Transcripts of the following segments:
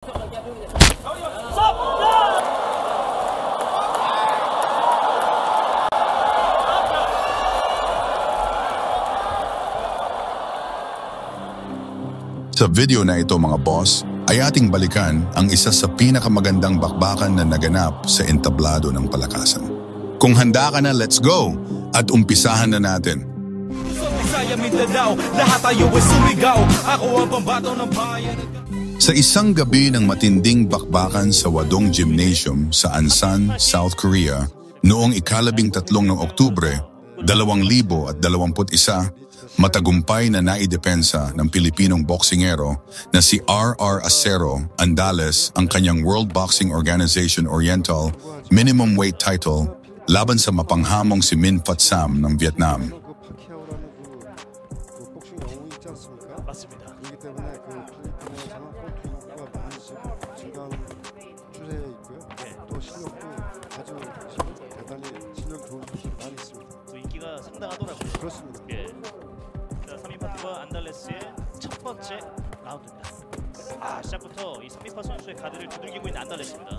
Sa video na ito mga boss, ay ating balikan ang isa sa pinakamagandang bakbakan na naganap sa entablado ng palakasan. Kung handa ka na, let's go! At umpisahan na natin. Sa isang gabi ng matinding bakbakan sa Wadong Gymnasium sa Ansan, South Korea, noong ika-13 ng Oktubre, 2021, matagumpay na naidepensa ng Pilipinong boksingero na si R.R. Acero Andales ang kanyang World Boxing Organization Oriental Minimum Weight title laban sa mapanghamong si Min Fat Sam ng Vietnam. 안달레스의 첫 번째 라운드입니다. 시작부터 이 3미파 선수의 가드를 두들기고 있는 안달레스입니다.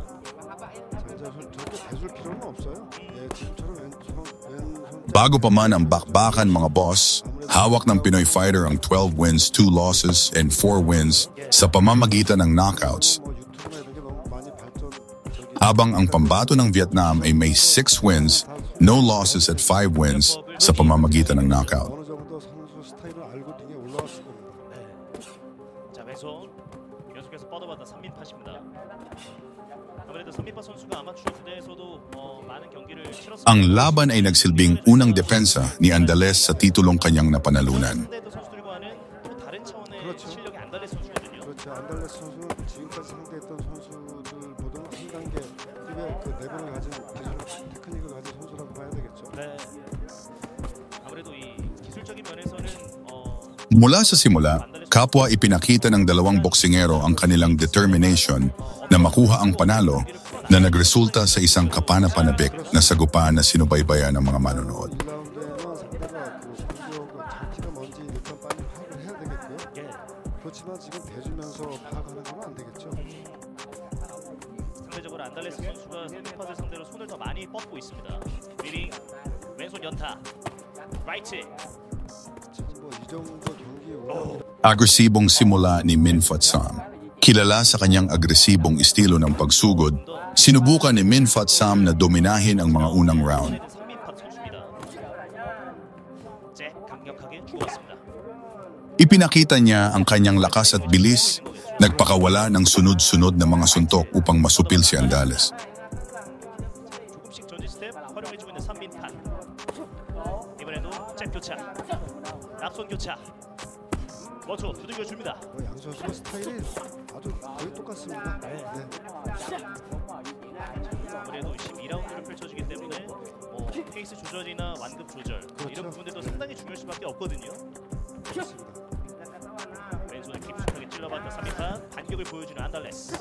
저렇게 대줄 필요는 없어요. 지금처럼 Bago pa man ang bakbakan mga boss, hawak ng Pinoy fighter ang 12 wins, 2 losses, and 4 wins sa pamamagitan ng knockouts. Habang ang pambato ng Vietnam ay may 6 wins, no losses at 5 wins sa pamamagitan ng knockout. 자, 왼손 계속해서 뻗어봤다 3민팟입니다. 아무래도 3민팟 선수가 아마추어 부대에서도 많은 경기를 치렀습니다. Ang laban ay nagsilbing unang depensa ni Andales sa titulong kanyang napanalunan. 선수들과는 또 다른 차원의 실력의 안달레스 선수거든요. 그렇죠. 안달레스 선수는 지금까지 상대했던 선수들보다 한 단계 그 레벨을 가진 기술, 테크닉을 가진 선수라고 봐야 되겠죠. 네. 아무래도 이 기술적인 면에서는 Mula sa simula, kapwa ipinakita ng dalawang boksingero ang kanilang determination na makuha ang panalo na nagresulta sa isang kapanapanabik na sagupaan na sinubaybayan ng mga manonood. 상대적으로 안달레스 선수가 3미팟을 상대로 손을 더 많이 뻗고 있습니다. 리링 왼손 연타 라이트. Agresibong simula ni Min Fat Sam. Kilala sa kanyang agresibong estilo ng pagsugod, sinubukan ni Min Fat Sam na dominahin ang mga unang round. Ipinakita niya ang kanyang lakas at bilis, nagpakawala ng sunod-sunod na mga suntok upang masupil si Andales. 앞손 교차. 원투 두들겨 줍니다. 양 선수의 스타일이 아주 거의 똑같습니다. 아무래도 12라운드를 펼쳐주기 때문에 페이스 조절이나 완급 조절 이런 부분들도 상당히 중요할 수밖에 없거든요. 왼손에 깊숙하게 찔러봤다 3미판 반격을 보여주는 안달레스.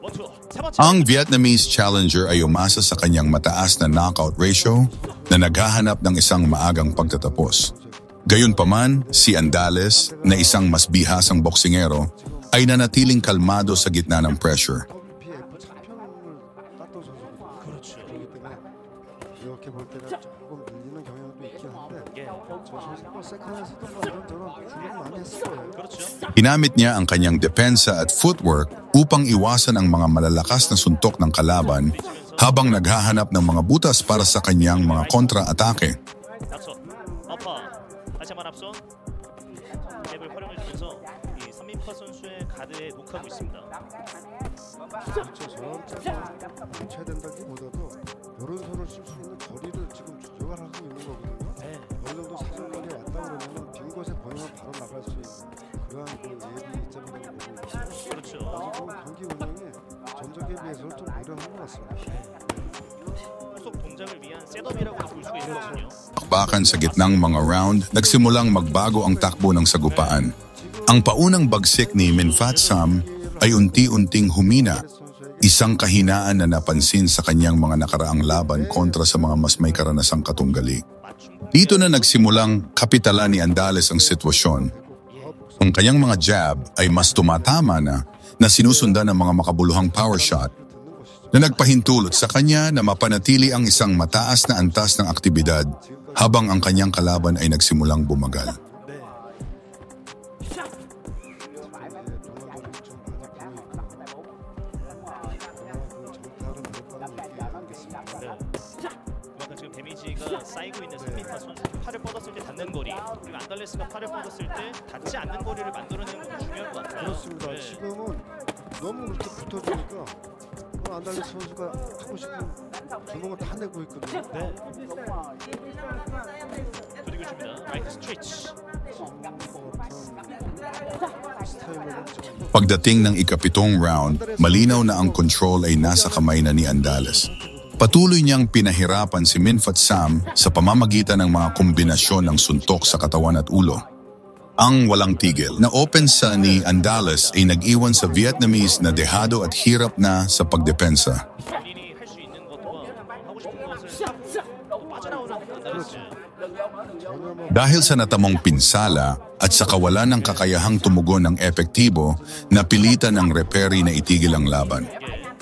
원투 세 번째. Ang Vietnamese challenger ay umasa sa kanyang mataas na knockout ratio na naghahanap ng isang maagang pagtatapos. Gayunpaman, si Andales, na isang mas bihasang boksingero, ay nanatiling kalmado sa gitna ng pressure. Ginamit niya ang kanyang depensa at footwork upang iwasan ang mga malalakas na suntok ng kalaban habang naghahanap ng mga butas para sa kanyang mga kontra-atake. 다시 한번 앞선 잽을 활용해주면서 이 3미파 선수의 가드에 녹하고 있습니다. 쳐야 된다기보다도 이런 손을 쓸 수 있는 거리를 지금 조절하고 있는 거거든요. 어느 정도 사정거리에 왔다 그러면 빈 곳에 보이면 바로 나갈 수 있는 그러한 예비 입장이라고 보고 있어요. 그렇죠. 경기 운영이 전적에 비해서는 좀 유리한 것 같습니다. 후속 동작을 위한 셋업이라고 볼 수가 있거든요. Bakbakan sa gitnang mga round, nagsimulang magbago ang takbo ng sagupaan. Ang paunang bagsik ni Min Fat Sam ay unti-unting humina, isang kahinaan na napansin sa kanyang mga nakaraang laban kontra sa mga mas may karanasang katunggali. Dito na nagsimulang kapitalan ni Andales ang sitwasyon. Ang kanyang mga jab ay mas tumatama na na sinusundan ng mga makabuluhang power shot na nagpahintulot sa kanya na mapanatili ang isang mataas na antas ng aktibidad habang ang kanyang kalaban ay nagsimulang bumagal. 그만큼 지금 데미지가 쌓이고 있는 3m 선수 팔을 뻗었을 때 닿는 거리 그리고 안달레스가 팔을 뻗었을 때 닿지 않는 거리를 만들어내는 것도 중요한 것 같아요. 그렇습니다. 네. 지금은 너무 그렇게 붙어주니까 안달레스 선수가 하고 싶은 주먹을 다 내고 있거든요. 네. 그리고 줍니다. 라이트 스트레치. Pagdating ng ikapitong round, malinaw na ang control ay nasa kamay na ni Andales. Patuloy niyang pinahirapan si Minfat Sam sa pamamagitan ng mga kombinasyon ng suntok sa katawan at ulo. Ang walang tigil na open sa ni Andales ay nag-iwan sa Vietnamese na dehado at hirap na sa pagdepensa. 본인이 할 수 있는 것과 하고 싶은 것을 또 빠져나오는 안달레스. Dahil sa natamong pinsala at sa kawalan ng kakayahang tumugon ng epektibo, napilitan ng referee na itigil ang laban.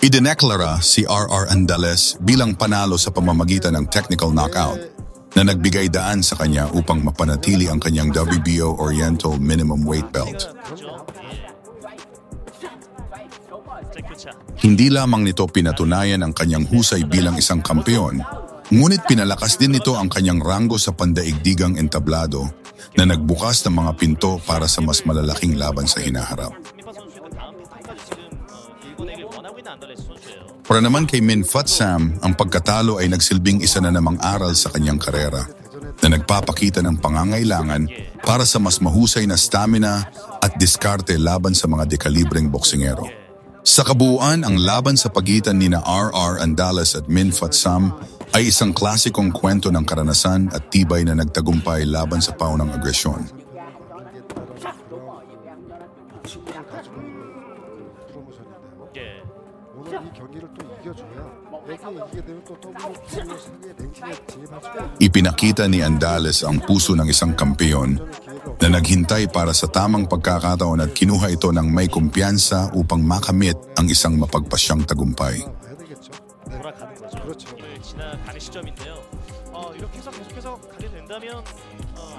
Idineklara si R.R. Andales bilang panalo sa pamamagitan ng technical knockout na nagbigay daan sa kanya upang mapanatili ang kanyang WBO Oriental Minimum Weight Belt. Hindi lamang nito pinatunayan ang kanyang husay bilang isang kampeon, ngunit pinalakas din nito ang kanyang ranggo sa pandaigdigang entablado na nagbukas ng mga pinto para sa mas malalaking laban sa hinaharap. Para naman kay Minfat Sam, ang pagkatalo ay nagsilbing isa na namang aral sa kanyang karera na nagpapakita ng pangangailangan para sa mas mahusay na stamina at diskarte laban sa mga dekalibreng boksingero. Sa kabuuan, ang laban sa pagitan ni R.R. Andales at Minfat Sam ay isang klasikong kwento ng karanasan at tibay na nagtagumpay laban sa paunang agresyon. 오늘 이 경기를 또 이겨줘야 여기 이기게 되면 또 WBO 세계 랭킹에 진입할 수가 있는 Ipinakita ni Andales ang puso ng isang kampeon na naghintay para sa tamang pagkakataon at kinuha ito ng may kumpiyansa upang makamit ang isang mapagpasyang tagumpay. 봐야 되겠죠. 네. 돌아가는 거죠. 그렇죠. 을 지나가는 시점인데요. 이렇게 해서 계속해서 가게 된다면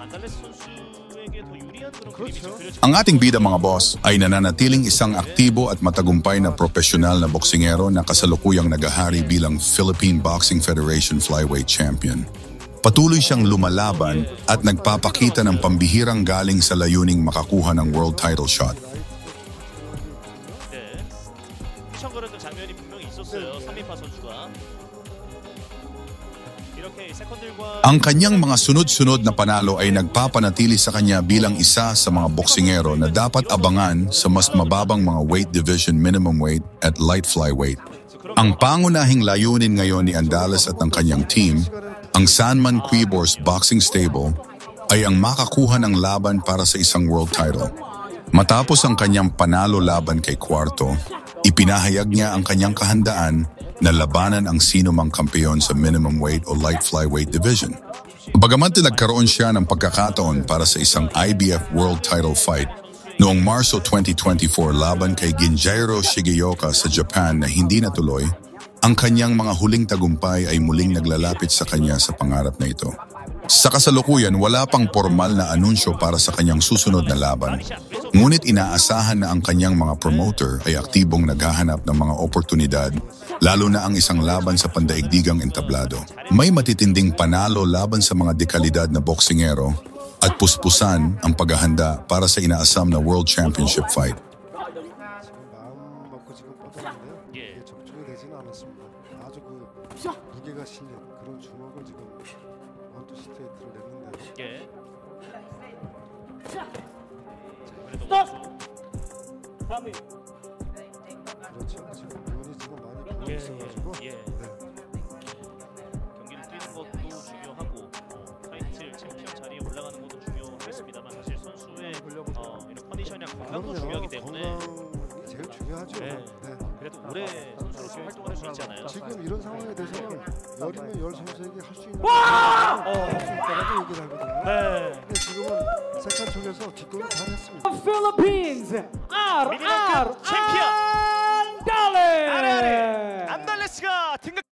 안달레스 선수에게 더 유리한 그런 그림이 좀 그려질 Ang ating bida mga boss ay nananatiling isang aktibo at matagumpay na profesional na boksingero na kasalukuyang nagahari bilang Philippine Boxing Federation Flyweight Champion. Patuloy siyang lumalaban at nagpapakita ng pambihirang galing sa layuning makakuha ng world title shot. 때 휘청거렸던 장면이 분명히 있었어요. 3인파 선수가 이렇게 세컨들과 Ang kanyang mga sunod-sunod na panalo ay nagpapanatili sa kanya bilang isa sa mga boksingero na dapat abangan sa mas mababang mga weight division minimum weight at light flyweight. Ang pangunahing layunin ngayon ni Andales at ng kanyang team, ang Sanman Quibors Boxing Stable, ay ang makakuha ng laban para sa isang world title. Matapos ang kanyang panalo laban kay Cuarto, ipinahayag niya ang kanyang kahandaan na labanan ang sino mang kampeon sa minimum weight o light flyweight division. Bagamat nagkaroon siya ng pagkakataon para sa isang IBF world title fight noong Marso 2024 laban kay Ginjiro Shigeoka sa Japan na hindi natuloy, ang kanyang mga huling tagumpay ay muling naglalapit sa kanya sa pangarap na ito. Sa kasalukuyan, wala pang formal na anunsyo para sa kanyang susunod na laban. Ngunit inaasahan na ang kanyang mga promoter ay aktibong naghahanap ng mga oportunidad, lalo na ang isang laban sa pandaigdigang entablado. May matitinding panalo laban sa mga dekalidad na boksingero at puspusan ang paghahanda para sa inaasam na World Championship fight. 마음 먹고 지금 뻗었는데요. 이게 적중이 되지는 않았습니다. 아주 그 무게가 실린 그런 주먹을 지금 원투 스트레이트를 냈는데요. 예. 그래도 원수. 그렇죠. 지금 눈이 지금 많이 보고 있어가지고 예. 네. 경기를 뛰는 것도 중요하고 타이틀 챔피언 자리에 올라가는 것도 중요하겠습니다만 사실 선수의 이런 컨디션이나 건강도 중요하기 때문에 건강이 제일 중요하죠. 네. 네. 그래도 올해 선수로서 활동을 할 수 있잖아요. 지금 이런 상황에 대해서는 열이면 열 선수에게 할 수 있는 와! 할수 있다라고 얘기를 하거든요. 네. 근데 지금은 세컨 쪽에서 기권을 잘 했습니다. Philippines, 미니랭크 챔피언! Andales! 아래 안달레스가 등극.